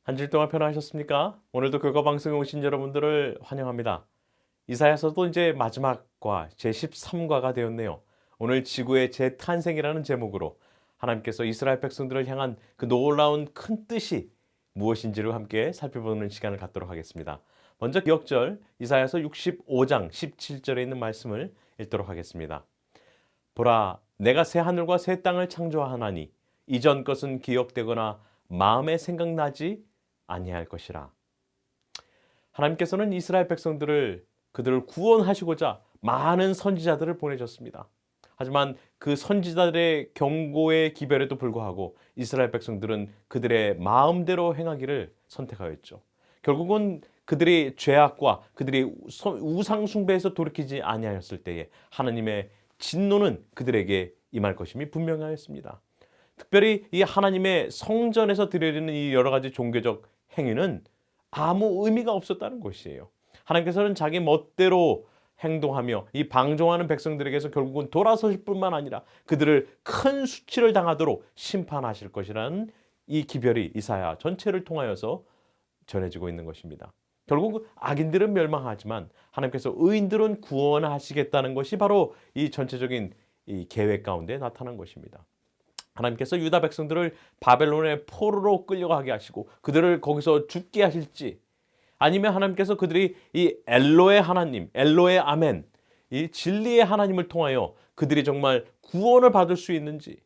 한 주일 동안 편안하셨습니까? 오늘도 교과 방송에 오신 여러분들을 환영합니다. 이사야서도 이제 마지막과 제13과가 되었네요. 오늘 지구의 재탄생이라는 제목으로 하나님께서 이스라엘 백성들을 향한 그 놀라운 큰 뜻이 무엇인지를 함께 살펴보는 시간을 갖도록 하겠습니다. 먼저 기억절 이사야서 65장 17절에 있는 말씀을 읽도록 하겠습니다. 보라, 내가 새 하늘과 새 땅을 창조하나니 이전 것은 기억되거나 마음에 생각나지 아니할 것이라. 하나님께서는 이스라엘 백성들을 그들을 구원하시고자 많은 선지자들을 보내셨습니다. 하지만 그 선지자들의 경고의 기별에도 불구하고 이스라엘 백성들은 그들의 마음대로 행하기를 선택하였죠. 결국은 그들이 죄악과 그들이 우상 숭배에서 돌이키지 아니하였을 때에 하나님의 진노는 그들에게 임할 것임이 분명하였습니다. 특별히 이 하나님의 성전에서 드려지는 이 여러 가지 종교적 행위는 아무 의미가 없었다는 것이에요. 하나님께서는 자기 멋대로 행동하며 이 방종하는 백성들에게서 결국은 돌아서실 뿐만 아니라 그들을 큰 수치를 당하도록 심판하실 것이라는 이 기별이 이사야 전체를 통하여서 전해지고 있는 것입니다. 결국 악인들은 멸망하지만 하나님께서 의인들은 구원하시겠다는 것이 바로 이 전체적인 이 계획 가운데 나타난 것입니다. 하나님께서 유다 백성들을 바벨론의 포로로 끌려가게 하시고 그들을 거기서 죽게 하실지, 아니면 하나님께서 그들이 이 엘로의 하나님, 엘로의 아멘, 이 진리의 하나님을 통하여 그들이 정말 구원을 받을 수 있는지,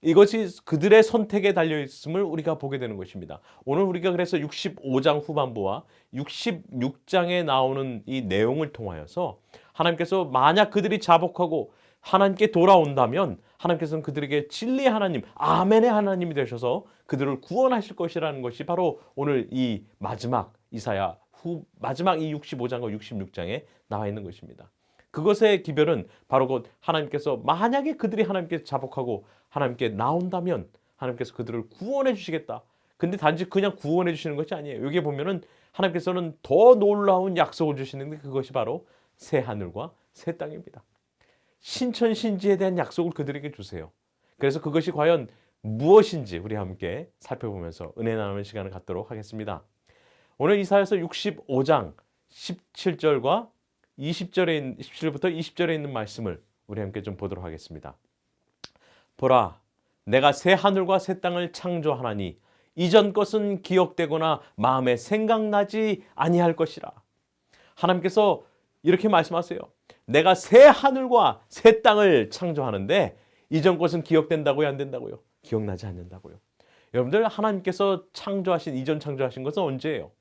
이것이 그들의 선택에 달려 있음을 우리가 보게 되는 것입니다. 오늘 우리가 그래서 65장 후반부와 66장에 나오는 이 내용을 통하여서 하나님께서 만약 그들이 자복하고 하나님께 돌아온다면 하나님께서는 그들에게 진리의 하나님, 아멘의 하나님이 되셔서 그들을 구원하실 것이라는 것이 바로 오늘 이 마지막 이사야 마지막 이 65장과 66장에 나와 있는 것입니다. 그것의 기별은 바로 곧 하나님께서 만약에 그들이 하나님께 자복하고 하나님께 나온다면 하나님께서 그들을 구원해 주시겠다. 근데 단지 그냥 구원해 주시는 것이 아니에요. 여기 보면은 하나님께서는 더 놀라운 약속을 주시는데 그것이 바로 새 하늘과 새 땅입니다. 신천신지에 대한 약속을 그들에게 주세요. 그래서 그것이 과연 무엇인지 우리 함께 살펴보면서 은혜 나누는 시간을 갖도록 하겠습니다. 오늘 이사야서 65장 17절과 17절부터 20절에 있는 말씀을 우리 함께 좀 보도록 하겠습니다. 보라, 내가 새 하늘과 새 땅을 창조하나니 이전 것은 기억되거나 마음에 생각나지 아니할 것이라. 하나님께서 이렇게 말씀하세요. 내가 새 하늘과 새 땅을 창조하는데 이전 것은 기억된다고요, 안 된다고요? 기억나지 않는다고요. 여러분들, 하나님께서 창조하신, 이전 창조하신 것은 언제예요?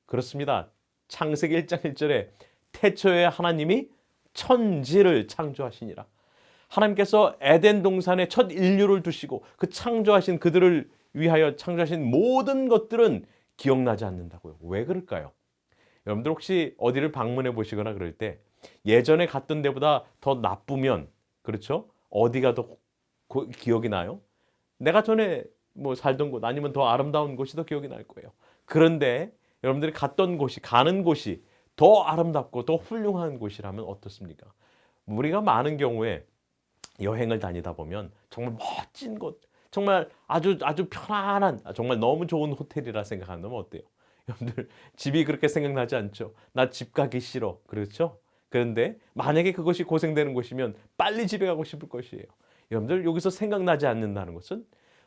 그렇습니다. 창세기 1장 1절에 태초에 하나님이 천지를 창조하시니라. 하나님께서 에덴 동산에 첫 인류를 두시고 그 창조하신 그들을 위하여 창조하신 모든 것들은 기억나지 않는다고요. 왜 그럴까요? 여러분들 혹시 어디를 방문해 보시거나 그럴 때 예전에 갔던 데보다 더 나쁘면, 그렇죠? 어디가 더 기억이 나요? 내가 전에 뭐 살던 곳 아니면 더 아름다운 곳이 더 기억이 날 거예요. 그런데 여러분들이 갔던 곳이, 가는 곳이 더 아름답고 더 훌륭한 곳이라면 어떻습니까? 우리가 많은 경우에 여행을 다니다 보면 정말 멋진 곳, 정말 아주 편안한, 정말 너무 좋은 호텔이라 생각한다면 어때요? 여러분들, 집이 그렇게 생각나지 않죠? 나 집 가기 싫어. 그렇죠? 그런데 만약에 그것이 고생되는 곳이면 빨리 집에 가고 싶을 것이에요. 여러분들, 여기서 생각나지 않는다는 것은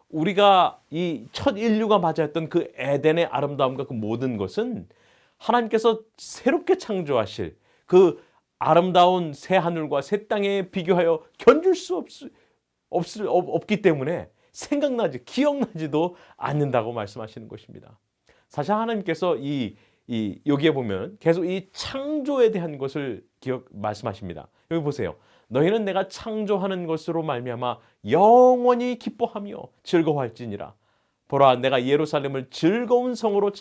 우리가 이 첫 인류가 맞이했던 그 에덴의 아름다움과 그 모든 것은 하나님께서 새롭게 창조하실 그 아름다운 새 하늘과 새 땅에 비교하여 견줄 수 없기 때문에 생각나지, 기억나지도 않는다고 말씀하시는 것입니다. 사실 하나님께서 여기에 보면 계속 이 창조에 대한 것을 말씀하십니다. 여기 보세요. 너희는 내가 창조하는 것으로 말미암아 영원히 기뻐하며 즐거워할지니라. 보라, 내가 예루살렘을 즐거운 성으로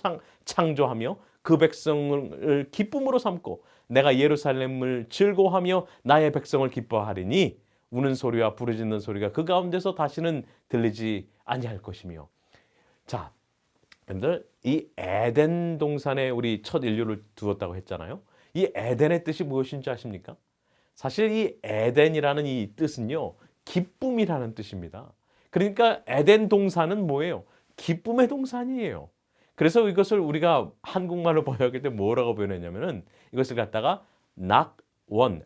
창조하며 그 백성을 기쁨으로 삼고 내가 예루살렘을 즐거워하며 나의 백성을 기뻐하리니 우는 소리와 부르짖는 소리가 그 가운데서 다시는 들리지 아니할 것이며. 자, 여러분들, 이 에덴 동산에 우리 첫 인류를 두었다고 했잖아요. 이 에덴의 뜻이 무엇인지 아십니까? 사실 이 에덴이라는 이 뜻은요, 기쁨이라는 뜻입니다. 그러니까 에덴 동산은 뭐예요? 기쁨의 동산이에요. 그래서 이것을 우리가 한국말로 번역할 때 뭐라고 표현했냐면은 이것을 갖다가 낙원,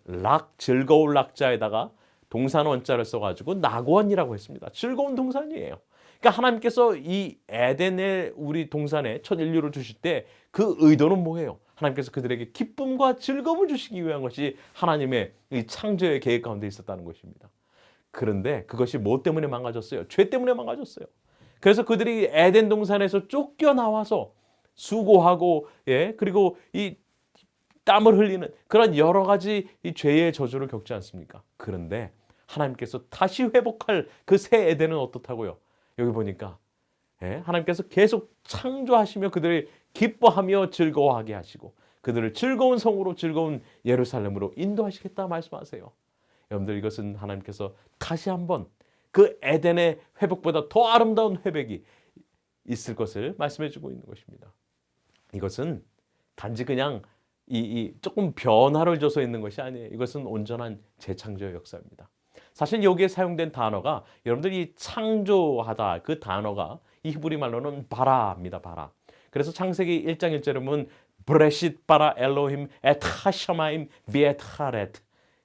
즐거울 낙자에다가 동산 원자를 써가지고 낙원이라고 했습니다. 즐거운 동산이에요. 그러니까 하나님께서 이 에덴의 우리 동산에 첫 인류를 주실 때 그 의도는 뭐예요? 하나님께서 그들에게 기쁨과 즐거움을 주시기 위한 것이 하나님의 이 창조의 계획 가운데 있었다는 것입니다. 그런데 그것이 뭐 때문에 망가졌어요? 죄 때문에 망가졌어요. 그래서 그들이 에덴 동산에서 쫓겨나와서 수고하고, 그리고 이 땀을 흘리는 그런 여러 가지 이 죄의 저주를 겪지 않습니까? 그런데 하나님께서 다시 회복할 그 새 에덴은 어떻다고요? 여기 보니까 하나님께서 계속 창조하시며 그들을 기뻐하며 즐거워하게 하시고 그들을 즐거운 성으로 즐거운 예루살렘으로 인도하시겠다 말씀하세요. 여러분들 이것은 하나님께서 다시 한번 그 에덴의 회복보다 더 아름다운 회복이 있을 것을 말씀해 주고 있는 것입니다. 이것은 단지 그냥 조금 변화를 줘서 있는 것이 아니에요. 이것은 온전한 재창조의 역사입니다. 사실 여기에 사용된 단어가 여러분들이 창조하다 그 단어가 이 히브리 말로는 바라입니다. 바라. 그래서 창세기 1장 1절에 보면 브레싯 바라 엘로힘 에트 하샤마임 비에트 하렛.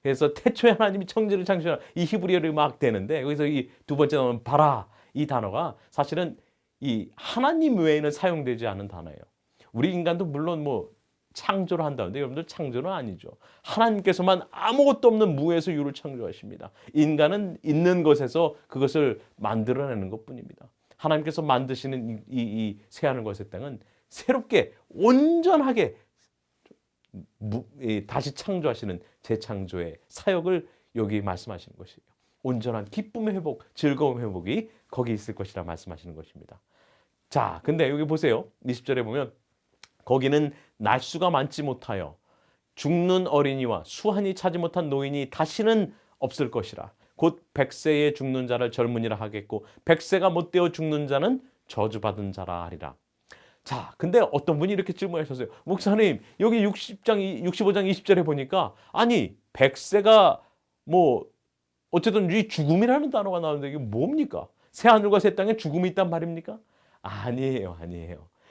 그래서 태초에 하나님이 천지를 창조한 이 히브리어를 막 되는데 여기서 이 두 번째 나오는 바라 이 단어가 사실은 이 하나님 외에는 사용되지 않은 단어예요. 우리 인간도 물론 뭐 창조를 한다는데 여러분들 창조는 아니죠. 하나님께서만 아무것도 없는 무에서 유를 창조하십니다. 인간은 있는 것에서 그것을 만들어내는 것뿐입니다. 하나님께서 만드시는 이 새하늘과 새 땅은 새롭게 온전하게 다시 창조하시는 재창조의 사역을 여기 말씀하시는 것이에요. 온전한 기쁨의 회복, 즐거움 회복이 거기 있을 것이라 말씀하시는 것입니다. 자, 근데 여기 보세요. 20절에 보면 거기는 날수가 많지 못하여 죽는 어린이와 수한이 차지 못한 노인이 다시는 없을 것이라. 곧 100세에 죽는 자를 젊은이라 하겠고 100세가 못되어 죽는 자는 저주받은 자라 하리라. 자, 근데 어떤 분이 이렇게 질문하셨어요. 목사님, 여기 65장 20절에 보니까 아니 100세가 뭐 어쨌든 이 죽음이라는 단어가 나오는데 이게 뭡니까? 새하늘과 새 땅에 죽음이 있단 말입니까? 아니에요.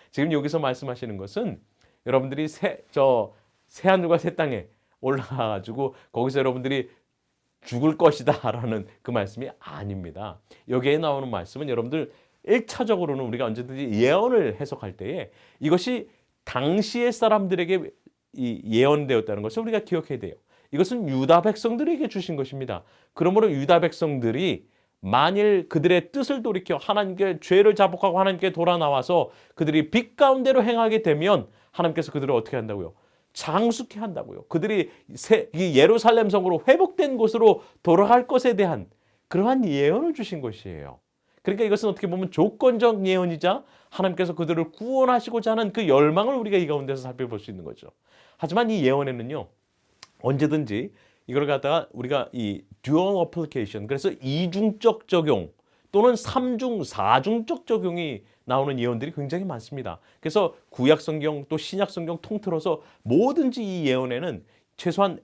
지금 여기서 말씀하시는 것은 여러분들이 새하늘과 새 땅에 올라가가지고 거기서 여러분들이 죽을 것이다 라는 그 말씀이 아닙니다. 여기에 나오는 말씀은 여러분들 1차적으로는 우리가 언제든지 예언을 해석할 때에 이것이 당시의 사람들에게 예언되었다는 것을 우리가 기억해야 돼요. 이것은 유다 백성들에게 주신 것입니다. 그러므로 유다 백성들이 만일 그들의 뜻을 돌이켜 하나님께 죄를 자복하고 하나님께 돌아 나와서 그들이 빛 가운데로 행하게 되면 하나님께서 그들을 어떻게 한다고요? 장수케 한다고요. 그들이 예루살렘 성으로 회복된 곳으로 돌아갈 것에 대한 그러한 예언을 주신 것이에요. 그러니까 이것은 어떻게 보면 조건적 예언이자 하나님께서 그들을 구원하시고자 하는 그 열망을 우리가 이 가운데서 살펴볼 수 있는 거죠. 하지만 이 예언에는요, 언제든지 이걸 갖다가 우리가 이 dual application, 그래서 이중적 적용 또는 삼중, 사중적 적용이 나오는 예언들이 굉장히 많습니다. 그래서 구약 성경 또 신약 성경 통틀어서 뭐든지 이 예언에는 최소한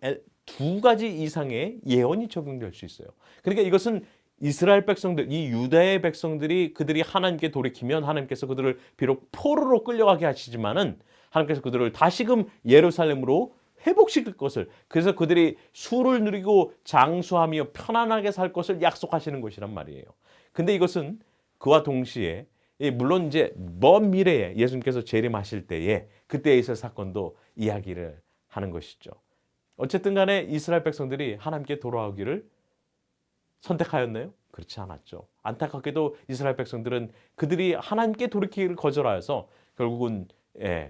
2가지 이상의 예언이 적용될 수 있어요. 그러니까 이것은 이스라엘 백성들, 이 유다의 백성들이 그들이 하나님께 돌이키면 하나님께서 그들을 비록 포로로 끌려가게 하시지만은 하나님께서 그들을 다시금 예루살렘으로 회복시킬 것을, 그래서 그들이 수를 누리고 장수하며 편안하게 살 것을 약속하시는 것이란 말이에요. 근데 이것은 그와 동시에 물론 이제 먼 미래에 예수님께서 재림하실 때에 그때에 있을 사건도 이야기를 하는 것이죠. 어쨌든 간에 이스라엘 백성들이 하나님께 돌아오기를 선택하였나요? 그렇지 않았죠. 안타깝게도 이스라엘 백성들은 그들이 하나님께 돌이키기를 거절하여서 결국은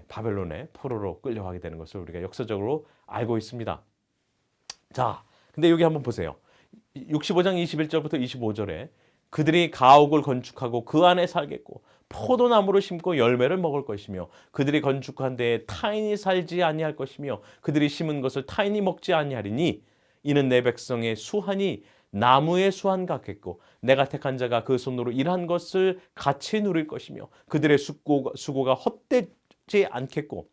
바벨론의 포로로 끌려가게 되는 것을 우리가 역사적으로 알고 있습니다. 자, 근데 여기 한번 보세요. 65장 21절부터 25절에 그들이 가옥을 건축하고 그 안에 살겠고 포도나무를 심고 열매를 먹을 것이며 그들이 건축한 데에 타인이 살지 아니할 것이며 그들이 심은 것을 타인이 먹지 아니하리니 이는 내 백성의 수한이 나무의 수한 같겠고 내가 택한 자가 그 손으로 일한 것을 같이 누릴 것이며 그들의 수고가 헛되지 않겠고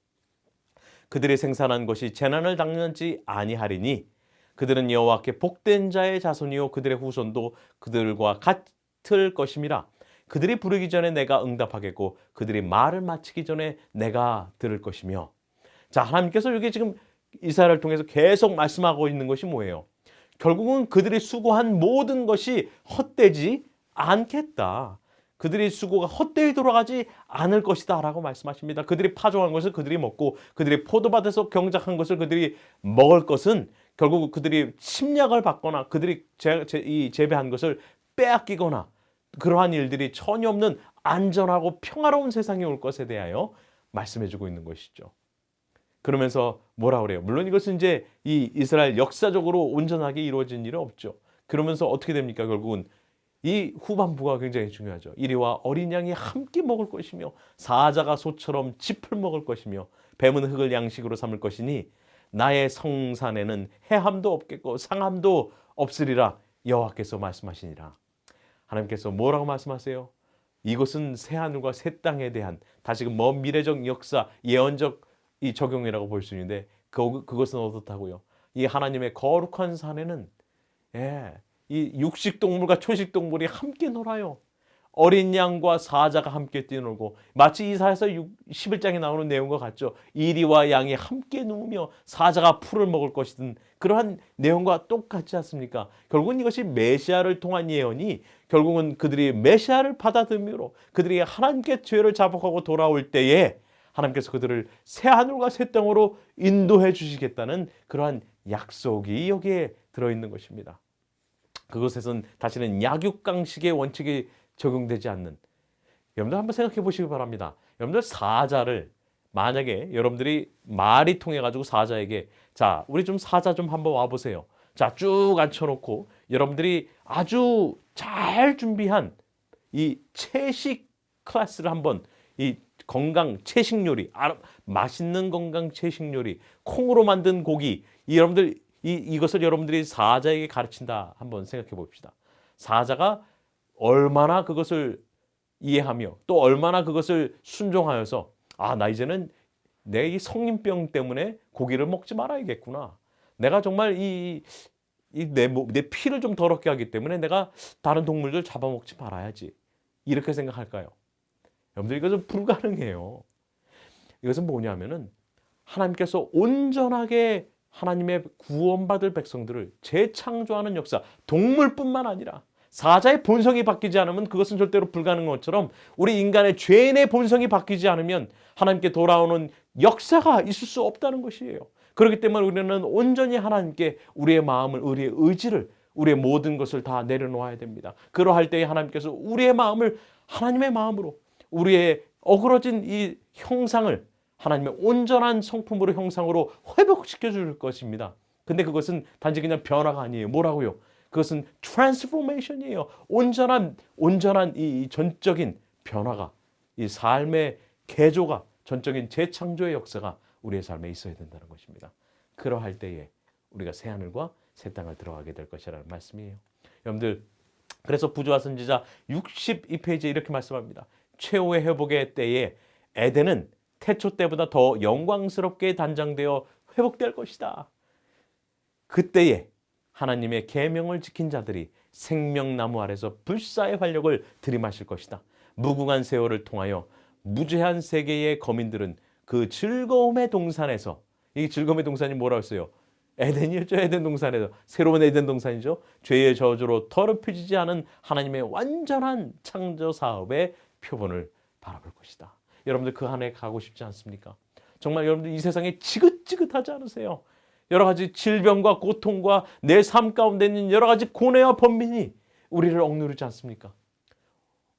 그들이 생산한 것이 재난을 당하지 아니하리니 그들은 여호와께 복된 자의 자손이요 그들의 후손도 그들과 같을 것임이라. 그들이 부르기 전에 내가 응답하겠고 그들이 말을 마치기 전에 내가 들을 것이며. 자, 하나님께서 여기 지금 이사야를 통해서 계속 말씀하고 있는 것이 뭐예요? 결국은 그들이 수고한 모든 것이 헛되지 않겠다. 그들이 수고가 헛되이 돌아가지 않을 것이다 라고 말씀하십니다. 그들이 파종한 것을 그들이 먹고 그들이 포도밭에서 경작한 것을 그들이 먹을 것은 결국 그들이 침략을 받거나 그들이 재배한 것을 빼앗기거나 그러한 일들이 전혀 없는 안전하고 평화로운 세상이 올 것에 대하여 말씀해주고 있는 것이죠. 그러면서 뭐라 그래요? 물론 이것은 이제 이 이스라엘 역사적으로 온전하게 이루어진 일은 없죠. 그러면서 어떻게 됩니까? 결국은 이 후반부가 굉장히 중요하죠. 이리와 어린 양이 함께 먹을 것이며 사자가 소처럼 짚을 먹을 것이며 뱀은 흙을 양식으로 삼을 것이니 나의 성산에는 해함도 없겠고 상함도 없으리라 여호와께서 말씀하시니라. 하나님께서 뭐라고 말씀하세요? 이것은 새하늘과 새 땅에 대한 다시금 먼 미래적 역사 예언적 이 적용이라고 볼 수 있는데 그것은 어떻다고요? 이 하나님의 거룩한 산에는 이 육식동물과 초식동물이 함께 놀아요. 어린 양과 사자가 함께 뛰놀고 마치 이사야서 11장에 나오는 내용과 같죠. 이리와 양이 함께 누우며 사자가 풀을 먹을 것이든 그러한 내용과 똑같지 않습니까? 결국은 이것이 메시아를 통한 예언이 결국은 그들이 메시아를 받아들임으로 그들이 하나님께 죄를 자복하고 돌아올 때에 하나님께서 그들을 새 하늘과 새 땅으로 인도해 주시겠다는 그러한 약속이 여기에 들어있는 것입니다. 그것에선 다시는 약육강식의 원칙이 적용되지 않는, 여러분들 한번 생각해 보시기 바랍니다. 여러분들 사자를 만약에 여러분들이 말이 통해 가지고 사자에게 자 우리 좀 사자 좀 한번 와보세요. 자 쭉 앉혀놓고 여러분들이 아주 잘 준비한 이 채식 클래스를 한번 이 건강 채식 요리, 맛있는 건강 채식 요리, 콩으로 만든 고기, 여러분들 이것을 여러분들이 사자에게 가르친다 한번 생각해 봅시다. 사자가 얼마나 그것을 이해하며 또 얼마나 그것을 순종하여서 나 이제는 내 이 성인병 때문에 고기를 먹지 말아야겠구나. 내가 정말 내 피를 좀 더럽게 하기 때문에 내가 다른 동물들 잡아먹지 말아야지. 이렇게 생각할까요? 여러분들 이것은 불가능해요. 이것은 뭐냐면은 하나님께서 온전하게 하나님의 구원받을 백성들을 재창조하는 역사, 동물뿐만 아니라 사자의 본성이 바뀌지 않으면 그것은 절대로 불가능한 것처럼 우리 인간의 죄인의 본성이 바뀌지 않으면 하나님께 돌아오는 역사가 있을 수 없다는 것이에요. 그렇기 때문에 우리는 온전히 하나님께 우리의 마음을, 우리의 의지를, 우리의 모든 것을 다 내려놓아야 됩니다. 그러할 때에 하나님께서 우리의 마음을 하나님의 마음으로, 우리의 어그러진 이 형상을 하나님의 온전한 성품으로 형상으로 회복시켜 줄 것입니다. 근데 그것은 단지 그냥 변화가 아니에요. 뭐라고요? 그것은 트랜스포메이션이에요. 온전한 이 전적인 변화가, 이 삶의 개조가, 전적인 재창조의 역사가 우리의 삶에 있어야 된다는 것입니다. 그러할 때에 우리가 새 하늘과 새 땅을 들어가게 될 것이라는 말씀이에요. 여러분들, 그래서 부조와 선지자 62페이지에 이렇게 말씀합니다. 최후의 회복의 때에 에덴은 태초 때보다 더 영광스럽게 단장되어 회복될 것이다. 그때에 하나님의 계명을 지킨 자들이 생명나무 아래서 불사의 활력을 들이마실 것이다. 무궁한 세월을 통하여 무죄한 세계의 거민들은 그 즐거움의 동산에서, 이 즐거움의 동산이 뭐라고 했어요? 에덴이었죠. 에덴 동산에서, 새로운 에덴 동산이죠. 죄의 저주로 더럽혀지지 않은 하나님의 완전한 창조 사업의 표본을 바라볼 것이다. 여러분들 그 안에 가고 싶지 않습니까? 정말 여러분들 이 세상에 지긋지긋하지 않으세요? 여러 가지 질병과 고통과 내 삶 가운데 있는 여러 가지 고뇌와 번민이 우리를 억누르지 않습니까?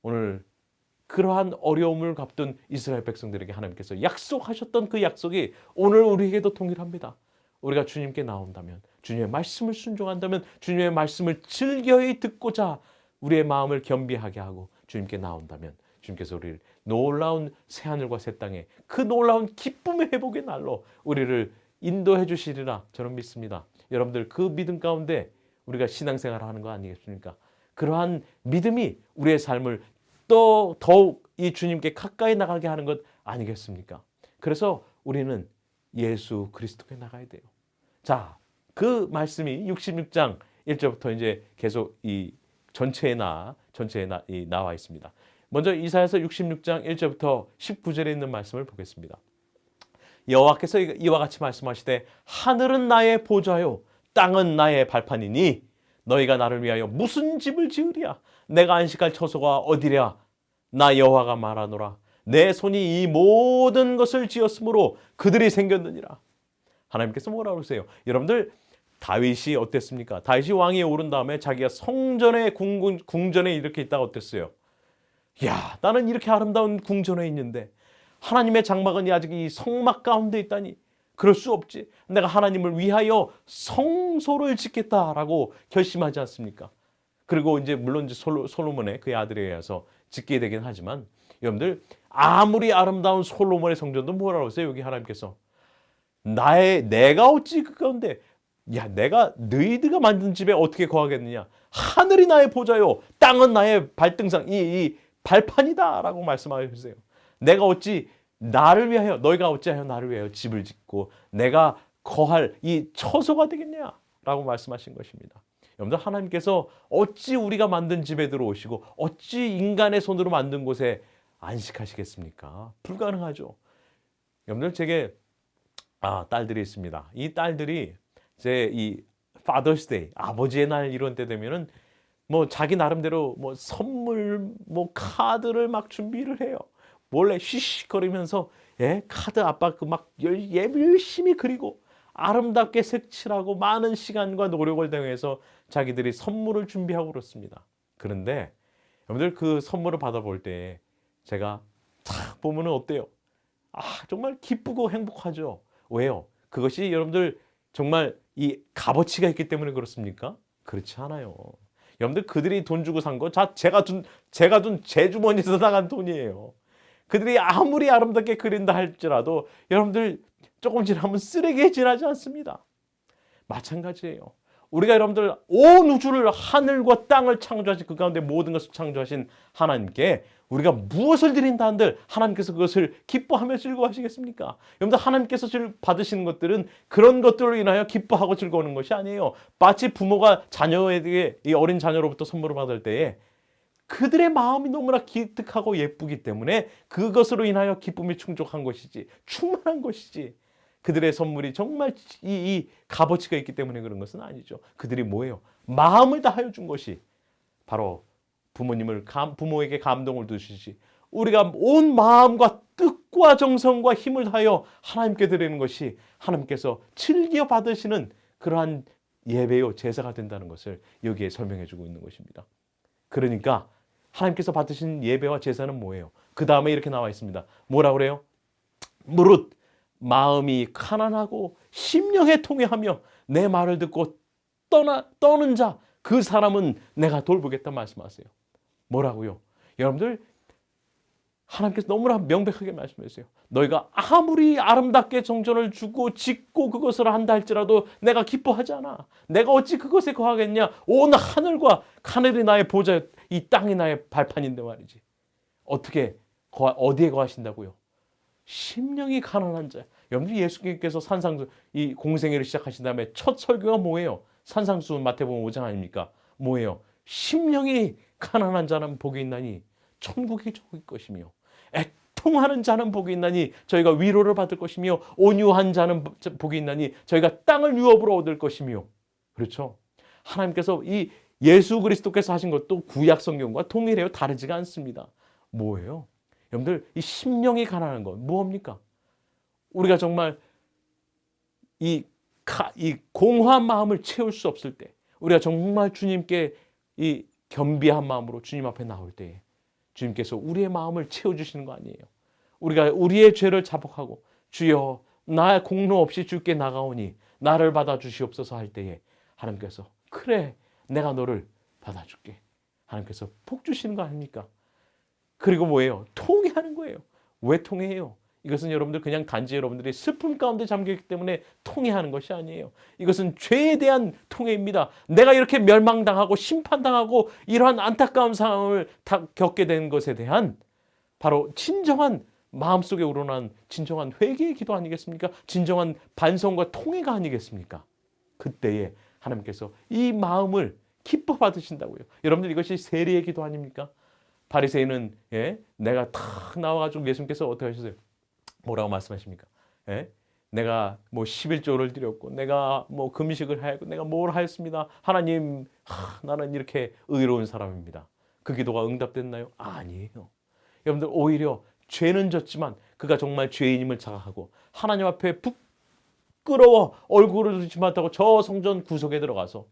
오늘 그러한 어려움을 갚던 이스라엘 백성들에게 하나님께서 약속하셨던 그 약속이 오늘 우리에게도 동일합니다. 우리가 주님께 나온다면, 주님의 말씀을 순종한다면, 주님의 말씀을 즐겨이 듣고자 우리의 마음을 겸비하게 하고 주님께 나온다면 주님께서 우리를 놀라운 새하늘과 새 땅에 그 놀라운 기쁨의 회복의 날로 우리를 인도해 주시리라 저는 믿습니다. 여러분들 그 믿음 가운데 우리가 신앙생활을 하는 거 아니겠습니까? 그러한 믿음이 우리의 삶을 또 더욱 이 주님께 가까이 나가게 하는 것 아니겠습니까? 그래서 우리는 예수 그리스도께 나가야 돼요. 자, 그 말씀이 66장 1절부터 이제 계속 이 전체에 나와 있습니다. 먼저 이사야서 66장 1절부터 19절에 있는 말씀을 보겠습니다. 여호와께서 이와 같이 말씀하시되 하늘은 나의 보좌요 땅은 나의 발판이니 너희가 나를 위하여 무슨 집을 지으랴. 내가 안식할 처소가 어디랴. 나 여호와가 말하노라. 내 손이 이 모든 것을 지었으므로 그들이 생겼느니라. 하나님께서 뭐라고 그러세요? 여러분들 다윗이 어땠습니까? 다윗이 왕위에 오른 다음에 자기가 성전에 궁전에 이렇게 있다가 어땠어요? 야, 나는 이렇게 아름다운 궁전에 있는데 하나님의 장막은 아직 이 성막 가운데 있다니 그럴 수 없지. 내가 하나님을 위하여 성소를 짓겠다라고 결심하지 않습니까? 그리고 이제 물론 이제 솔로몬의 그의 아들에 의해서 짓게 되긴 하지만 여러분들 아무리 아름다운 솔로몬의 성전도 뭐라고 하세요? 여기 하나님께서 내가 어찌 그 가운데 내가 너희들가 만든 집에 어떻게 거하겠느냐? 하늘이 나의 보좌요 땅은 나의 발등상 이 발판이다라고 말씀하셨어요. 내가 어찌 나를 위하여 너희가 어찌하여 나를 위하여 집을 짓고 내가 거할 이 처소가 되겠냐라고 말씀하신 것입니다. 여러분들 하나님께서 어찌 우리가 만든 집에 들어오시고 어찌 인간의 손으로 만든 곳에 안식하시겠습니까? 불가능하죠. 여러분들 제게 딸들이 있습니다. 이 딸들이 이제 이 Father's Day 아버지의 날 이런 때 되면은 뭐 자기 나름대로 뭐 선물 뭐 카드를 막 준비를 해요. 몰래 쉬쉬거리면서 카드 아빠 그 막 열심히 그리고 아름답게 색칠하고 많은 시간과 노력을 다해서 자기들이 선물을 준비하고 그렇습니다. 그런데 여러분들 그 선물을 받아볼 때 제가 탁 보면은 어때요? 정말 기쁘고 행복하죠. 왜요? 그것이 여러분들 정말 이 값어치가 있기 때문에 그렇습니까? 그렇지 않아요. 여러분들 그들이 돈 주고 산 거 제가 둔 제 주머니에서 나간 돈이에요. 그들이 아무리 아름답게 그린다 할지라도 여러분들 조금 지나면 쓰레기에 지나지 않습니다. 마찬가지예요. 우리가 여러분들 온 우주를 하늘과 땅을 창조하신 그 가운데 모든 것을 창조하신 하나님께 우리가 무엇을 드린다 한들 하나님께서 그것을 기뻐하며 즐거워하시겠습니까? 여러분들 하나님께서 받으시는 것들은 그런 것들로 인하여 기뻐하고 즐거워하는 것이 아니에요. 마치 부모가 자녀에게 이 어린 자녀로부터 선물을 받을 때에 그들의 마음이 너무나 기특하고 예쁘기 때문에 그것으로 인하여 기쁨이 충족한 것이지 충만한 것이지 그들의 선물이 정말 이 값어치가 있기 때문에 그런 것은 아니죠. 그들이 뭐예요? 마음을 다하여 준 것이 바로 부모에게 감동을 주시지 우리가 온 마음과 뜻과 정성과 힘을 다하여 하나님께 드리는 것이 하나님께서 즐겨 받으시는 그러한 예배요 제사가 된다는 것을 여기에 설명해 주고 있는 것입니다. 그러니까 하나님께서 받으신 예배와 제사는 뭐예요? 그 다음에 이렇게 나와 있습니다. 뭐라 그래요? 무릇 마음이 가난하고 심령에 통회하며 내 말을 듣고 떠는 자 그 사람은 내가 돌보겠다 말씀하세요. 뭐라고요? 여러분들 하나님께서 너무나 명백하게 말씀하세요. 너희가 아무리 아름답게 정전을 주고 짓고 그것을 한다 할지라도 내가 기뻐하지 않아. 내가 어찌 그것에 거하겠냐? 온 하늘과 하늘이 나의 보좌 이 땅이 나의 발판인데 말이지. 어디에 거하신다고요? 심령이 가난한 자. 여러분 예수님께서 이 공생애를 시작하신 다음에 첫 설교가 뭐예요? 산상수훈 마태복음 5장 아닙니까? 뭐예요? 심령이 가난한 자는 복이 있나니 천국이 저기 것이며 애통하는 자는 복이 있나니 저희가 위로를 받을 것이며 온유한 자는 복이 있나니 저희가 땅을 유업으로 얻을 것이며 그렇죠? 하나님께서 이 예수 그리스도께서 하신 것도 구약 성경과 동일해요. 다르지가 않습니다. 뭐예요? 여러분들 이 심령이 가난한 건 무엇입니까? 우리가 정말 이 공허한 마음을 채울 수 없을 때 우리가 정말 주님께 이 겸비한 마음으로 주님 앞에 나올 때에 주님께서 우리의 마음을 채워주시는 거 아니에요. 우리가 우리의 죄를 자복하고 주여 나의 공로 없이 주께 나가오니 나를 받아주시옵소서 할 때에 하나님께서 그래 내가 너를 받아줄게. 하나님께서 복 주시는 거 아닙니까? 그리고 뭐예요? 통회하는 거예요. 왜 통회해요? 이것은 여러분들 그냥 단지 여러분들이 슬픔 가운데 잠겨있기 때문에 통회하는 것이 아니에요. 이것은 죄에 대한 통회입니다. 내가 이렇게 멸망당하고 심판당하고 이러한 안타까운 상황을 겪게 된 것에 대한 바로 진정한 마음속에 우러난 진정한 회개의 기도 아니겠습니까? 진정한 반성과 통회가 아니겠습니까? 그때에 하나님께서 이 마음을 기뻐 받으신다고요. 여러분들 이것이 세리의 기도 아닙니까? 바리새인은 내가 탁 나와가지고 예수님께서 어떻게 하셨어요? 뭐라고 말씀하십니까? 내가 뭐 11조를 드렸고 내가 뭐 금식을 하였고 내가 뭘 하였습니다. 하나님, 나는 이렇게 의로운 사람입니다. 그 기도가 응답됐나요? 아니에요. 여러분들, 오히려 죄는 졌지만 그가 정말 죄인임을 자각하고 하나님 앞에 부끄러워 얼굴을 들지 못하고 저 성전 구석에 들어가서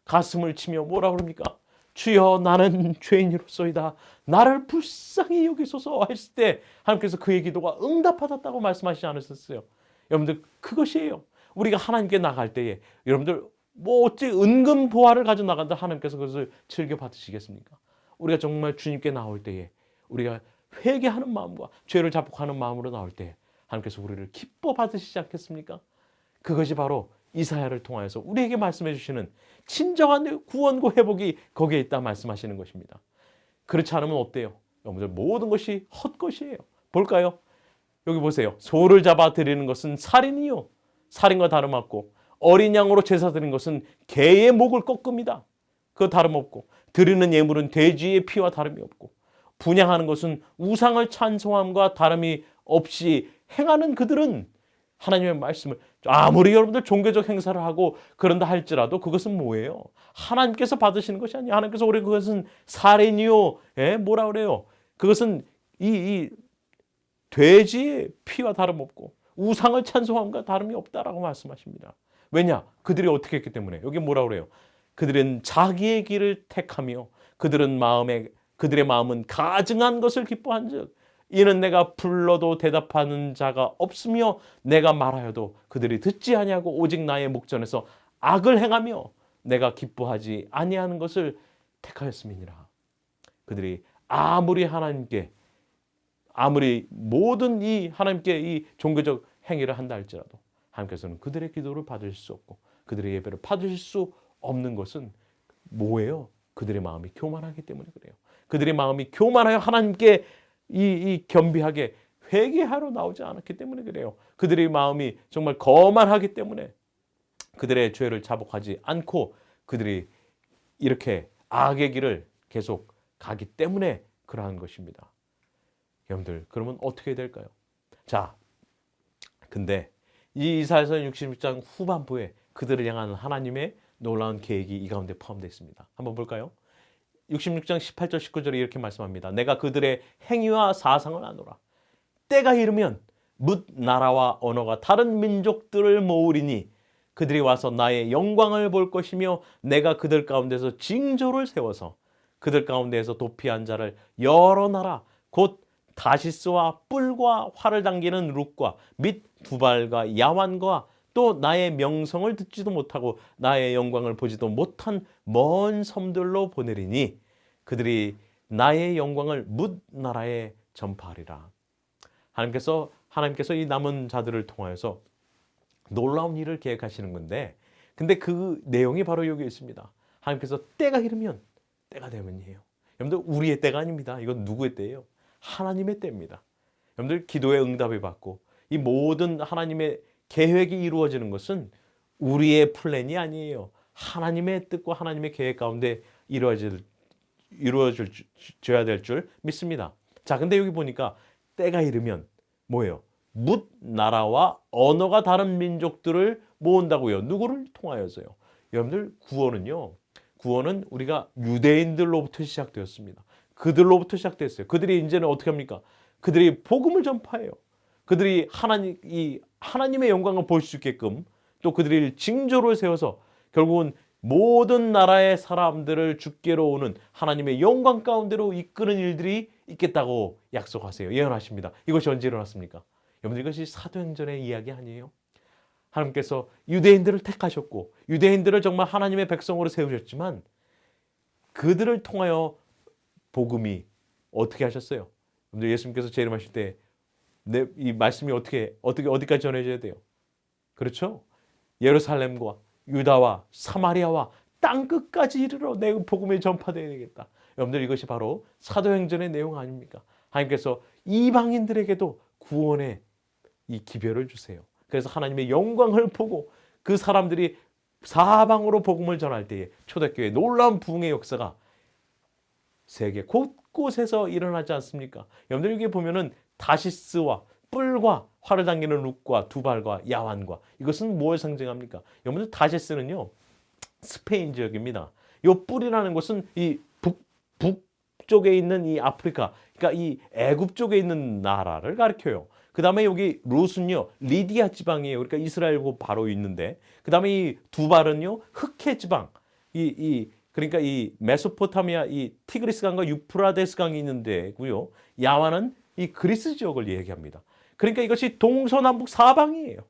가슴을 치며 뭐라 그럽니까? 주여, 나는 죄인이로소이다. 나를 불쌍히 여기소서 했을 때 하나님께서 그의 기도가 응답받았다고 말씀하시지 않으셨어요? 여러분들, 그것이에요. 우리가 하나님께 나갈 때에 여러분들 뭐 어찌 은근 보화를 가지고 나간다 하나님께서 그것을 즐겨 받으시겠습니까? 우리가 정말 주님께 나올 때에 우리가 회개하는 마음과 죄를 자복하는 마음으로 나올 때 하나님께서 우리를 기뻐 받으시지 않겠습니까? 그것이 바로 이사야를 통하여서 우리에게 말씀해 주시는 진정한 구원과 회복이 거기에 있다 말씀하시는 것입니다. 그렇지 않으면 어때요? 여러분들, 모든 것이 헛것이에요. 볼까요? 여기 보세요. 소를 잡아 드리는 것은 살인이요, 살인과 다름없고 어린 양으로 제사 드리는 것은 개의 목을 꺾습니다. 그거 다름없고 드리는 예물은 돼지의 피와 다름이 없고 분향하는 것은 우상을 찬송함과 다름이 없이 행하는 그들은 하나님의 말씀을 아무리 여러분들 종교적 행사를 하고 그런다 할지라도 그것은 뭐예요? 하나님께서 받으시는 것이 아니에요. 하나님께서 우리 그것은 살인이요, 뭐라 그래요? 그것은 이 돼지의 피와 다름없고 우상을 찬송함과 다름이 없다라고 말씀하십니다. 왜냐? 그들이 어떻게 했기 때문에. 여기 뭐라 그래요? 그들은 자기의 길을 택하며 그들의 마음은 가증한 것을 기뻐한즉 이는 내가 불러도 대답하는 자가 없으며 내가 말하여도 그들이 듣지 아니하고 오직 나의 목전에서 악을 행하며 내가 기뻐하지 아니하는 것을 택하였음이니라. 그들이 아무리 모든 이 하나님께 이 종교적 행위를 한다 할지라도 하나님께서는 그들의 기도를 받으실 수 없고 그들의 예배를 받으실 수 없는 것은 뭐예요? 그들의 마음이 교만하기 때문에 그래요. 그들의 마음이 교만하여 하나님께 이 겸비하게 회개하러 나오지 않았기 때문에 그래요. 그들의 마음이 정말 거만하기 때문에 그들의 죄를 자복하지 않고 그들이 이렇게 악의 길을 계속 가기 때문에 그러한 것입니다. 여러분들, 그러면 어떻게 될까요? 자, 근데 이 이사야서 66장 후반부에 그들을 향한 하나님의 놀라운 계획이 이 가운데 포함되어 있습니다. 한번 볼까요? 66장 18절 19절에 이렇게 말씀합니다. 내가 그들의 행위와 사상을 아노라. 때가 이르면 뭇 나라와 언어가 다른 민족들을 모으리니 그들이 와서 나의 영광을 볼 것이며 내가 그들 가운데서 징조를 세워서 그들 가운데에서 도피한 자를 여러 나라 곧 다시스와 뿔과 활을 당기는 룩과 및 두발과 야완과 또 나의 명성을 듣지도 못하고 나의 영광을 보지도 못한 먼 섬들로 보내리니 그들이 나의 영광을 뭇 나라에 전파하리라. 하나님께서 이 남은 자들을 통하여서 놀라운 일을 계획하시는 건데, 근데 그 내용이 바로 여기 있습니다. 하나님께서 때가 이르면, 때가 되면이에요. 여러분들, 우리의 때가 아닙니다. 이건 누구의 때예요? 하나님의 때입니다. 여러분들, 기도의 응답을 받고 이 모든 하나님의 계획이 이루어지는 것은 우리의 플랜이 아니에요. 하나님의 뜻과 하나님의 계획 가운데 이루어져야 될 줄 믿습니다. 자, 근데 여기 보니까 때가 이르면 뭐예요? 뭇 나라와 언어가 다른 민족들을 모은다고요. 누구를 통하여서요? 여러분들, 구원은 우리가 유대인들로부터 시작되었습니다. 그들로부터 시작됐어요. 그들이 이제는 어떻게 합니까? 그들이 복음을 전파해요. 그들이 하나님의 영광을 볼 수 있게끔 또 그들이 징조를 세워서 결국은 모든 나라의 사람들을 주께로 오는 하나님의 영광 가운데로 이끄는 일들이 있겠다고 약속하세요. 예언하십니다. 이것이 언제 일어났습니까? 여러분들, 이것이 사도행전의 이야기 아니에요? 하나님께서 유대인들을 택하셨고 유대인들을 정말 하나님의 백성으로 세우셨지만 그들을 통하여 복음이 어떻게 하셨어요? 여러분들, 예수님께서 재림하실 때 이 말씀이 어디까지 전해져야 돼요? 그렇죠? 예루살렘과 유다와 사마리아와 땅끝까지 이르러 내 복음이 전파되어야 되겠다. 여러분들, 이것이 바로 사도행전의 내용 아닙니까? 하나님께서 이방인들에게도 구원의 이 기별을 주세요. 그래서 하나님의 영광을 보고 그 사람들이 사방으로 복음을 전할 때에 초대교회 놀라운 부흥의 역사가 세계 곳곳에서 일어나지 않습니까? 여러분들 여기 보면은 다시스와 뿔과 활을 당기는 룩과 두발과 야완과 이것은 뭘 상징합니까? 여러분들 다시스는요 스페인 지역입니다. 이 뿔이라는 것은 이 북쪽에 있는 이 아프리카, 그러니까 이 애굽 쪽에 있는 나라를 가리켜요. 그 다음에 여기 룻은요 리디아 지방이에요. 그러니까 이스라엘고 바로 있는데, 그 다음에 이 두발은요 흑해 지방, 그러니까 이 메소포타미아 이 티그리스 강과 유프라데스 강이 있는 데고요. 야완은 이 그리스 지역을 얘기합니다. 그러니까 이것이 동서남북 사방이에요.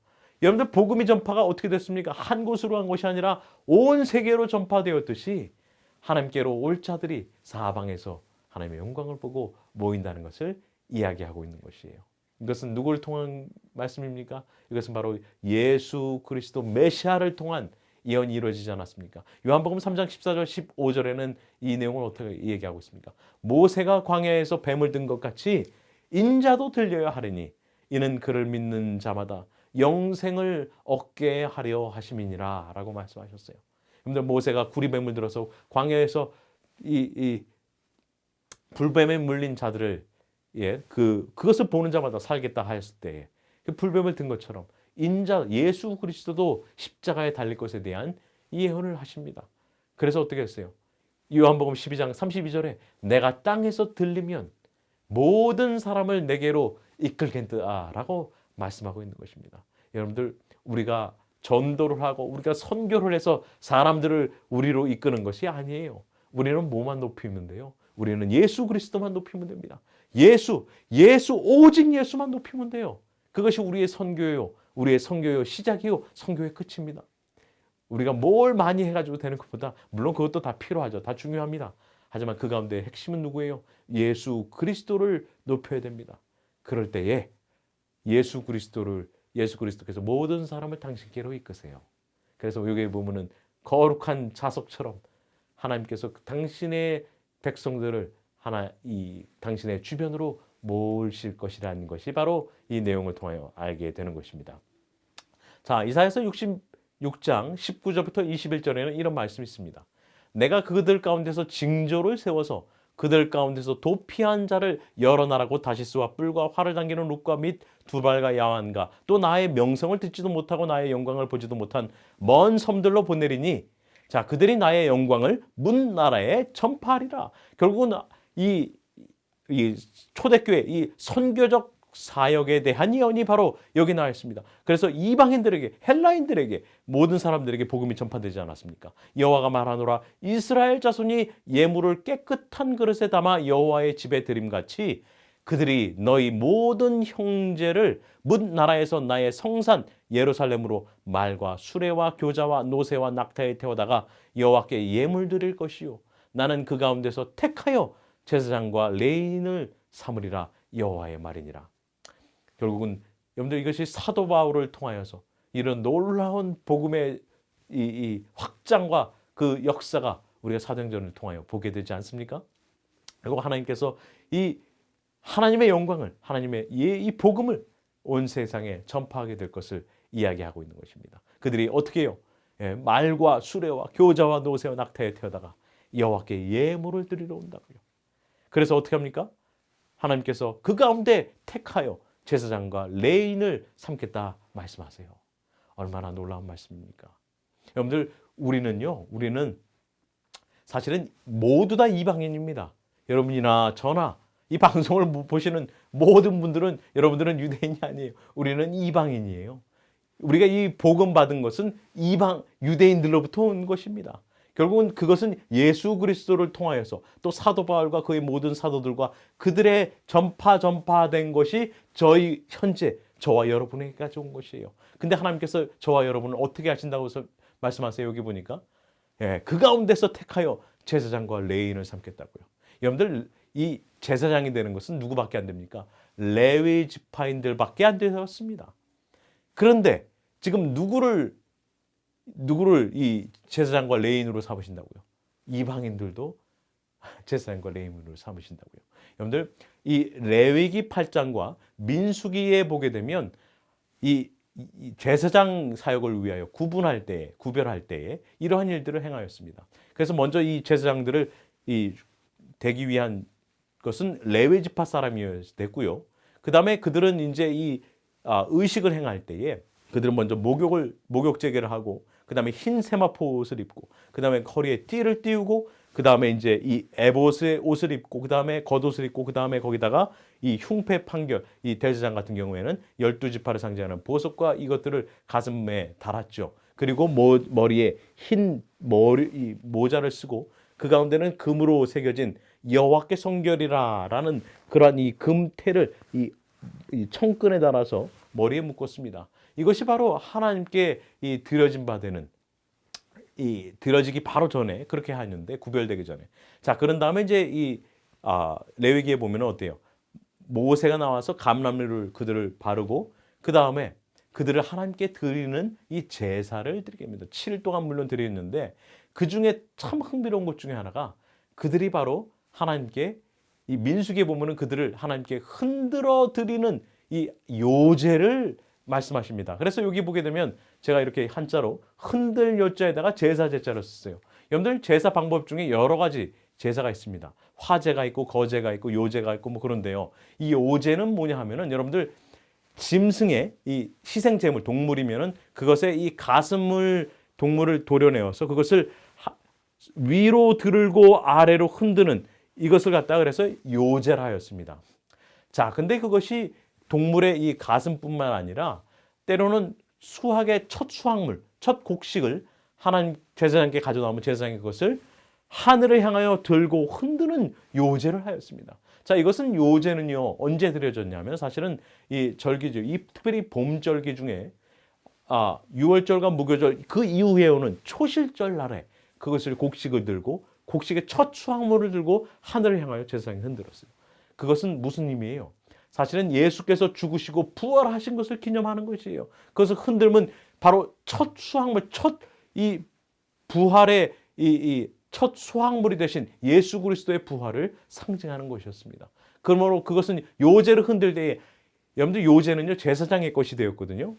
여러분들 복음의 전파가 어떻게 됐습니까? 한 곳으로 한 것이 아니라 온 세계로 전파되었듯이 하나님께로 올 자들이 사방에서 하나님의 영광을 보고 모인다는 것을 이야기하고 있는 것이에요. 이것은 누구를 통한 말씀입니까? 이것은 바로 예수 그리스도 메시아를 통한 예언이 이루어지지 않았습니까? 요한복음 3장 14절 15절에는 이 내용을 어떻게 얘기하고 있습니까? 모세가 광야에서 뱀을 든 것 같이 인자도 들려야 하리니 이는 그를 믿는 자마다 영생을 얻게 하려 하심이니라 라고 말씀하셨어요. 여러분들 모세가 구리뱀을 들어서 광야에서 이 불뱀에 물린 자들을 그것을 보는 자마다 살겠다 하였을 때 그 불뱀을 든 것처럼 인자 예수 그리스도도 십자가에 달릴 것에 대한 예언을 하십니다. 그래서 어떻게 했어요? 요한복음 12장 32절에 내가 땅에서 들리면 모든 사람을 내게로 이끌겠다 라고 말씀하고 있는 것입니다. 여러분들 우리가 전도를 하고 우리가 선교를 해서 사람들을 우리로 이끄는 것이 아니에요. 우리는 뭐만 높이면 돼요? 우리는 예수 그리스도만 높이면 됩니다. 예수 오직 예수만 높이면 돼요. 그것이 우리의 선교예요. 우리의 선교의 시작이요. 선교의 끝입니다. 우리가 뭘 많이 해가지고 되는 것보다 물론 그것도 다 필요하죠. 다 중요합니다. 하지만 그 가운데 핵심은 누구예요? 예수 그리스도를 높여야 됩니다. 그럴 때에 예수 그리스도께서 모든 사람을 당신께로 이끄세요. 그래서 여기 보면은 거룩한 자석처럼 하나님께서 당신의 백성들을 당신의 주변으로 모으실 것이라는 것이 바로 이 내용을 통하여 알게 되는 것입니다. 자, 이사야서 66장 19절부터 21절에는 이런 말씀이 있습니다. 내가 그들 가운데서 징조를 세워서 그들 가운데서 도피한 자를 여러 나라고 다시스와 뿔과 활을 당기는 룩과 및 두발과 야완과 또 나의 명성을 듣지도 못하고 나의 영광을 보지도 못한 먼 섬들로 보내리니 자 그들이 나의 영광을 문 나라에 전파하리라. 결국은 이 초대교회 이 선교적 사역에 대한 예언이 바로 여기 나와 있습니다. 그래서 이방인들에게 헬라인들에게 모든 사람들에게 복음이 전파되지 않았습니까? 여호와가 말하노라 이스라엘 자손이 예물을 깨끗한 그릇에 담아 여호와의 집에 드림같이 그들이 너희 모든 형제를 문 나라에서 나의 성산 예루살렘으로 말과 수레와 교자와 노새와 낙타에 태워다가 여호와께 예물 드릴 것이요 나는 그 가운데서 택하여 제사장과 레인을 삼으리라 여호와의 말이니라. 결국은 여러분들 이것이 사도 바울을 통하여서 이런 놀라운 복음의 이 확장과 그 역사가 우리가 사도행전을 통하여 보게 되지 않습니까? 그리고 하나님께서 이 하나님의 영광을 하나님의 이 복음을 온 세상에 전파하게 될 것을 이야기하고 있는 것입니다. 그들이 어떻게 해요? 말과 수레와 교자와 노새와 낙타에 태워다가 여호와께 예물을 드리러 온다고요. 그래서 어떻게 합니까? 하나님께서 그 가운데 택하여 제사장과 레인을 삼겠다 말씀하세요. 얼마나 놀라운 말씀입니까? 여러분들 우리는 사실은 모두 다 이방인입니다. 여러분이나 저나 이 방송을 보시는 모든 분들은 여러분들은 유대인이 아니에요. 우리는 이방인이에요. 우리가 이 복음 받은 것은 유대인들로부터 온 것입니다. 결국은 그것은 예수 그리스도를 통하여서 또 사도 바울과 그의 모든 사도들과 그들의 전파된 것이 현재 저와 여러분에게까지 온 것이에요. 근데 하나님께서 저와 여러분을 어떻게 하신다고 말씀하세요? 여기 보니까 그 가운데서 택하여 제사장과 레인을 삼겠다고요. 여러분들 이 제사장이 되는 것은 누구밖에 안 됩니까? 레위 지파인들밖에 안 되었습니다. 그런데 지금 누구를 이 제사장과 레인으로 삼으신다고요? 이방인들도 제사장과 레인으로 삼으신다고요. 여러분들 이 레위기 8장과 민수기에 보게 되면 이 제사장 사역을 위하여 구별할 때에 이러한 일들을 행하였습니다. 그래서 먼저 이 제사장들을 되기 위한 것은 레위 지파 사람이었고요. 그 다음에 그들은 이제 이 의식을 행할 때에 그들은 먼저 목욕 제개를 하고 그 다음에 흰 세마포 옷을 입고 그 다음에 허리에 띠를 띠우고 그 다음에 이제 이 에봇의 옷을 입고 그 다음에 겉옷을 입고 그 다음에 거기다가 이 흉패 판결 이 대제사장 같은 경우에는 12지파를 상징하는 보석과 이것들을 가슴에 달았죠. 그리고 머리에 흰 이 모자를 쓰고 그 가운데는 금으로 새겨진 여호와께 성결이라라는 그러한 이 금태를 이 청끈에 달아서 머리에 묶었습니다. 이것이 바로 하나님께 이 드려진 바 되는 이 드려지기 바로 전에 그렇게 하는데 구별되기 전에 자 그런 다음에 이제 이 레위기에 보면 어때요? 모세가 나와서 감람류를 그들을 바르고 그 다음에 그들을 하나님께 드리는 이 제사를 드리게 합니다. 7일 동안 물론 드리는데 그 중에 참 흥미로운 것 중에 하나가 그들이 바로 하나님께 이 민수기에 보면은 그들을 하나님께 흔들어 드리는 이 요제를 말씀하십니다. 그래서 여기 보게 되면 제가 이렇게 한자로 흔들 요자에다가 제사 제자를 썼어요. 여러분들 제사 방법 중에 여러 가지 제사가 있습니다. 화제가 있고 거제가 있고 요제가 있고 뭐 그런데요. 이 요제는 뭐냐 하면은 여러분들 짐승의 이 희생 제물 동물이면은 그것의 이 가슴을 동물을 도려내어서 그것을 위로 들고 아래로 흔드는 이것을 갖다 그래서 요제라 하였습니다. 자, 근데 그것이 동물의 이 가슴뿐만 아니라 때로는 수확의 첫 수확물, 첫 곡식을 하나님 제사장께 가져나오면 제사장이 그것을 하늘을 향하여 들고 흔드는 요제를 하였습니다. 자, 이것은 요제는요 언제 드려졌냐면 사실은 이 절기죠. 이 특별히 봄절기 중에 유월절과 무교절 그 이후에 오는 초실절 날에 그것을 곡식을 들고 곡식의 첫 수확물을 들고 하늘을 향하여 제사장이 흔들었어요. 그것은 무슨 의미예요? 사실은 예수께서 죽으시고 부활하신 것을 기념하는 것이에요. 그것을 흔들면 바로 첫 수확물, 첫 이 부활의 이 첫 수확물이 되신 예수 그리스도의 부활을 상징하는 것이었습니다. 그러므로 그것은 요제를 흔들 때에 여러분들 요제는요 제사장의 것이 되었거든요.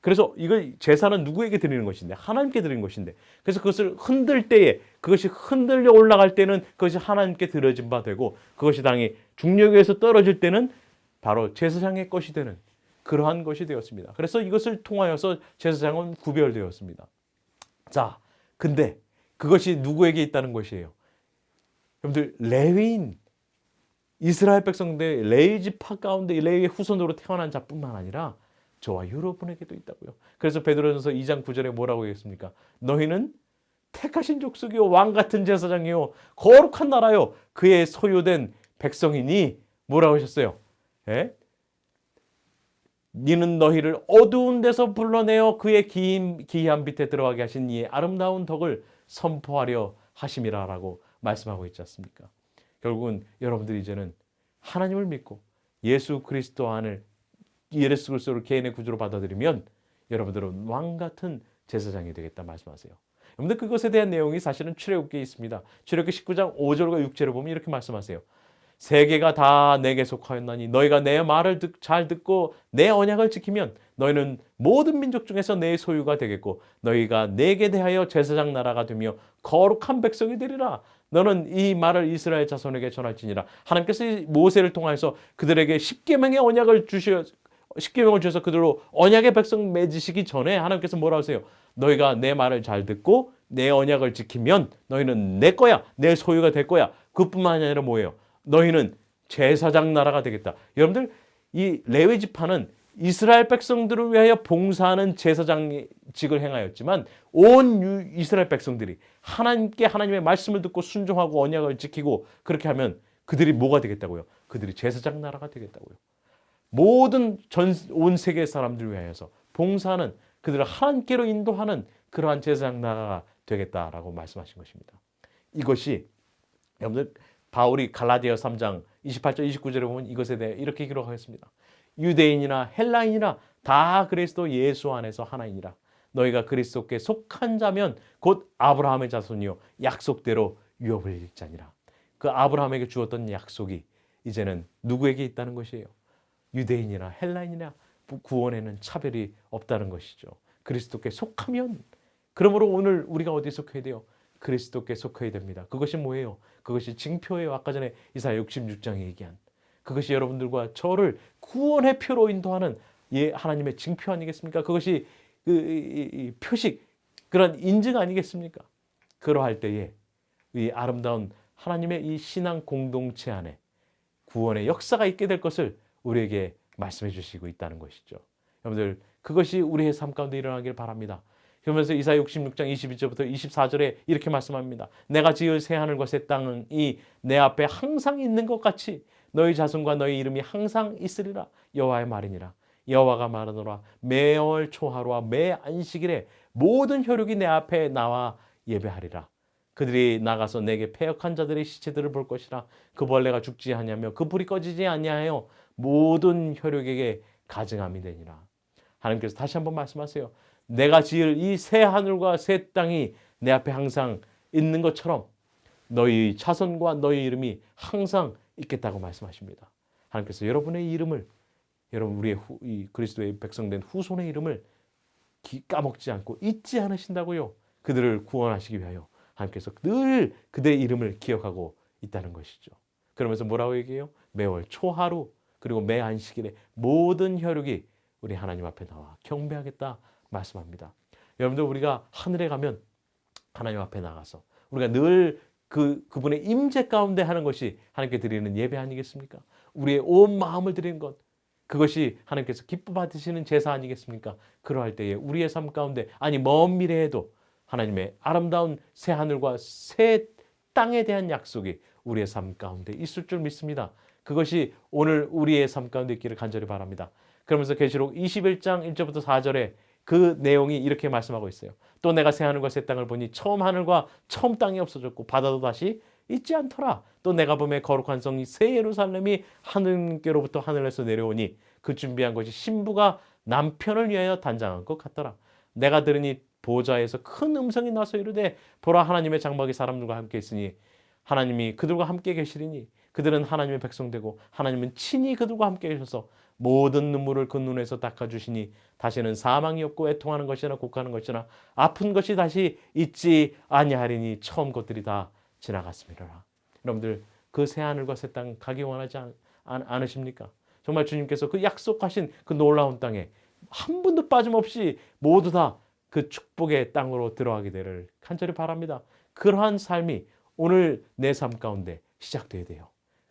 그래서 이걸 제사는 누구에게 드리는 것인데 하나님께 드리는 것인데 그래서 그것을 흔들 때에 그것이 흔들려 올라갈 때는 그것이 하나님께 드려진 바 되고 그것이 당이 중력에서 떨어질 때는 바로 제사장의 것이 되는 그러한 것이 되었습니다. 그래서 이것을 통하여서 제사장은 구별되었습니다. 자, 근데 그것이 누구에게 있다는 것이에요? 여러분들 레위인 이스라엘 백성들 레위 지파 가운데 레위의 후손으로 태어난 자뿐만 아니라 저와 여러분에게도 있다고요. 그래서 베드로전서 2장 9절에 뭐라고 했습니까? 너희는 택하신 족속이요 왕 같은 제사장이요 거룩한 나라요 그의 소유된 백성이니 뭐라고 하셨어요? 예? 니는 너희를 어두운 데서 불러내어 그의 기이한 빛에 들어가게 하신 이의 아름다운 덕을 선포하려 하심이라라고 말씀하고 있지 않습니까? 결국은 여러분들이 이제는 하나님을 믿고 예수 그리스도 안을 예수 그리스도를 개인의 구주로 받아들이면 여러분들은 왕 같은 제사장이 되겠다 말씀하세요. 여러분들 그것에 대한 내용이 사실은 출애굽기에 있습니다. 출애굽기 19장 5절과 6절을 보면 이렇게 말씀하세요. 세계가 다 내게 속하였나니 너희가 내 말을 잘 듣고 내 언약을 지키면 너희는 모든 민족 중에서 내 소유가 되겠고 너희가 내게 대하여 제사장 나라가 되며 거룩한 백성이 되리라. 너는 이 말을 이스라엘 자손에게 전할지니라. 하나님께서 모세를 통하여서 그들에게 십계명의 언약을 십계명을 주셔서 그들로 언약의 백성 맺으시기 전에 하나님께서 뭐라 하세요? 너희가 내 말을 잘 듣고 내 언약을 지키면 너희는 내 거야. 내 소유가 될 거야. 그뿐만 아니라 뭐예요? 너희는 제사장 나라가 되겠다. 여러분들 이 레위 지파는 이스라엘 백성들을 위하여 봉사하는 제사장직을 행하였지만 온 이스라엘 백성들이 하나님께 하나님의 말씀을 듣고 순종하고 언약을 지키고 그렇게 하면 그들이 뭐가 되겠다고요? 그들이 제사장 나라가 되겠다고요. 모든 온 세계 사람들을 위하여서 봉사하는 그들을 하나님께로 인도하는 그러한 제사장 나라가 되겠다라고 말씀하신 것입니다. 이것이 여러분들 바울이 갈라디아 3장 28절 29절에 보면 이것에 대해 이렇게 기록하겠습니다. 유대인이나 헬라인이나 다 그리스도 예수 안에서 하나이니라. 너희가 그리스도께 속한 자면 곧 아브라함의 자손이요 약속대로 유업을 이을 자니라. 그 아브라함에게 주었던 약속이 이제는 누구에게 있다는 것이에요? 유대인이나 헬라인이나 구원에는 차별이 없다는 것이죠. 그리스도께 속하면 그러므로 오늘 우리가 어디에 속해야 돼요? 그리스도께 속해야 됩니다. 그것이 뭐예요? 그것이 징표예요. 아까 전에 이사야 66장에 얘기한 그것이 여러분들과 저를 구원의 표로 인도하는 하나님의 징표 아니겠습니까? 그것이 이 표식, 그런 인증 아니겠습니까? 그러할 때에 이 아름다운 하나님의 이 신앙 공동체 안에 구원의 역사가 있게 될 것을 우리에게 말씀해 주시고 있다는 것이죠. 여러분들 그것이 우리의 삶 가운데 일어나길 바랍니다. 그러면서 이사야 66장 22절부터 24절에 이렇게 말씀합니다. 내가 지을 새 하늘과 새 땅이 내 앞에 항상 있는 것 같이 너희 자손과 너희 이름이 항상 있으리라. 여호와의 말이니라. 여호와가 말하노라. 매월 초하루와 매 안식일에 모든 혈육이 내 앞에 나와 예배하리라. 그들이 나가서 내게 패역한 자들의 시체들을 볼 것이라. 그 벌레가 죽지 아니하며 그 불이 꺼지지 아니하여 모든 혈육에게 가증함이 되니라. 하나님께서 다시 한번 말씀하세요. 내가 지을 이 새 하늘과 새 땅이 내 앞에 항상 있는 것처럼 너희 자손과 너희 이름이 항상 있겠다고 말씀하십니다. 하나님께서 여러분의 이름을, 여러분 우리의 이 그리스도의 백성된 후손의 이름을 까먹지 않고 잊지 않으신다고요. 그들을 구원하시기 위하여 하나님께서 늘 그들의 이름을 기억하고 있다는 것이죠. 그러면서 뭐라고 얘기해요? 매월 초하루 그리고 매 안식일에 모든 혈육이 우리 하나님 앞에 나와 경배하겠다 말씀합니다. 여러분들 우리가 하늘에 가면 하나님 앞에 나가서 우리가 늘 그분의 임재 가운데 하는 것이 하나님께 드리는 예배 아니겠습니까? 우리의 온 마음을 드리는 것, 그것이 하나님께서 기뻐 받으시는 제사 아니겠습니까? 그러할 때에 우리의 삶 가운데, 아니 먼 미래에도 하나님의 아름다운 새 하늘과 새 땅에 대한 약속이 우리의 삶 가운데 있을 줄 믿습니다. 그것이 오늘 우리의 삶 가운데 있기를 간절히 바랍니다. 그러면서 계시록 21장 1절부터 4절에 그 내용이 이렇게 말씀하고 있어요. 또 내가 새 하늘과 새 땅을 보니 처음 하늘과 처음 땅이 없어졌고 바다도 다시 있지 않더라. 또 내가 보매 거룩한 성이 새 예루살렘이 하늘께로부터 하늘에서 내려오니 그 준비한 것이 신부가 남편을 위하여 단장한 것 같더라. 내가 들으니 보좌에서 큰 음성이 나서 이르되 보라 하나님의 장막이 사람들과 함께 있으니 하나님이 그들과 함께 계시리니 그들은 하나님의 백성되고 하나님은 친히 그들과 함께 계셔서 모든 눈물을 그 눈에서 닦아주시니 다시는 사망이 없고 애통하는 것이나 곡하는 것이나 아픈 것이 다시 있지 아니하리니 처음 것들이 다 지나갔음이라. 여러분들 그 새 하늘과 새 땅 가기 원하지 않으십니까? 정말 주님께서 그 약속하신 그 놀라운 땅에 한 분도 빠짐없이 모두 다 그 축복의 땅으로 들어가게 되를 간절히 바랍니다. 그러한 삶이 오늘 내 삶 가운데 시작돼야 돼요.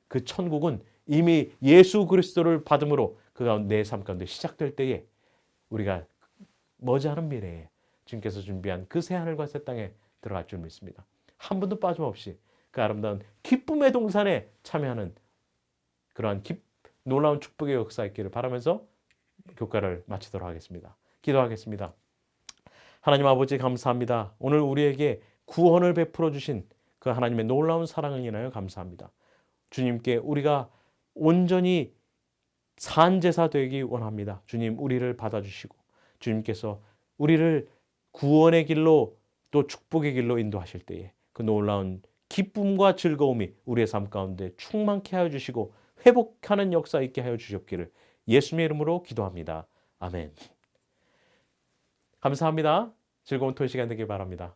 그 천국은 이미 예수 그리스도를 받음으로 그 가운데 내 삶 가운데 시작될 때에 우리가 머지않은 미래에 주님께서 준비한 그 새 하늘과 새 땅에 들어갈 줄 믿습니다. 한 분도 빠짐없이 그 아름다운 기쁨의 동산에 참여하는 그러한 놀라운 축복의 역사 있기를 바라면서 교과를 마치도록 하겠습니다. 기도하겠습니다. 하나님 아버지 감사합니다. 오늘 우리에게 구원을 베풀어 주신 그 하나님의 놀라운 사랑을 인하여 감사합니다. 주님께 우리가 온전히 산제사 되기 원합니다. 주님 우리를 받아주시고 주님께서 우리를 구원의 길로 또 축복의 길로 인도하실 때에 그 놀라운 기쁨과 즐거움이 우리의 삶 가운데 충만케 하여 주시고 회복하는 역사 있게 하여 주셨기를 예수님의 이름으로 기도합니다. 아멘. 감사합니다. 즐거운 토요 시간 되길 바랍니다.